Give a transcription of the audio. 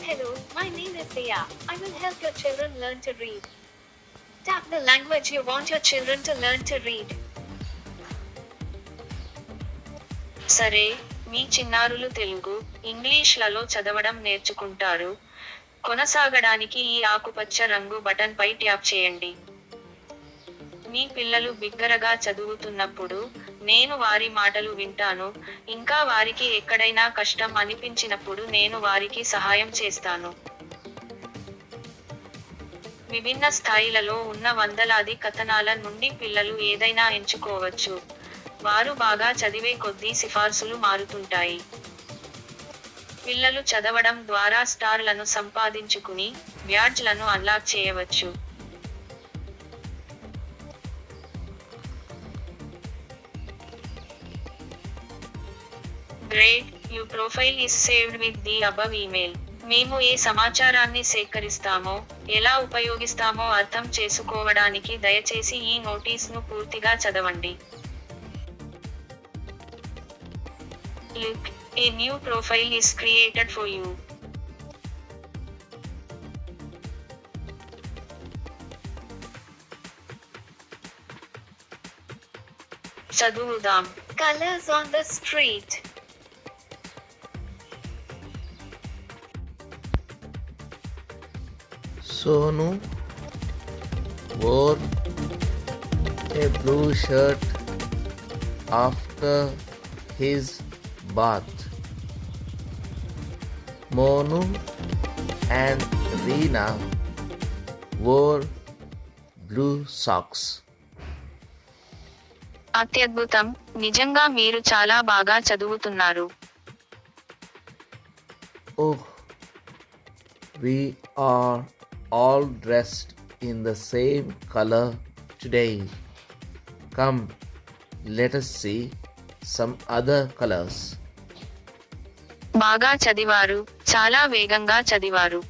Hello, my name is Dia. I will help your children learn to read. Tap the language you want your children to learn to read. సరే, మీ చిన్నారులు తెలుగు, ఇంగ్లీష్లలో చదవడం నేర్చుకుంటారు. కొనసాగడానికి ఈ ఆకుపచ్చ రంగు బటన్పై ట్యాప్ చేయండి. మీ పిల్లలు బిగ్గరగా చదువుతున్నప్పుడు, నేను వారి మాటలు వింటాను, ఇంకా వారికి ఎక్కడైనా కష్టం అనిపించినప్పుడు నేను వారికి సహాయం చేస్తాను. విభిన్న స్థాయిలలో ఉన్న వందలాది కథనాల నుండి పిల్లలు ఏదైనా ఎంచుకోవచ్చు. వారు బాగా చదివే కొద్దీ సిఫార్సులు మారుతుంటాయి. పిల్లలు చదవడం ద్వారా స్టార్లను సంపాదించుకుని, బ్యాడ్జ్లను అన్లాక్ చేయవచ్చు. Great, your profile is saved with the above email. మేము ఏ సమాచారాన్ని సేకరిస్తామో, ఎలా ఉపయోగిస్తామో అర్థం చేసుకోవడానికి దయచేసి ఈ నోటీస్ను పూర్తిగా చదవండి. Look, a new profile is created for you. చదువుదాం. Colors on the street. Sonu wore a blue shirt after his bath. Monu and Reena wore blue socks. అత్యద్భుతం, నిజంగా మీరు చాలా బాగా చదువుతున్నారు. Oh, we are all dressed in the same color today. Come, let us see some other colors. బాగా చదివారు, చాలా వేగంగా చదివారు.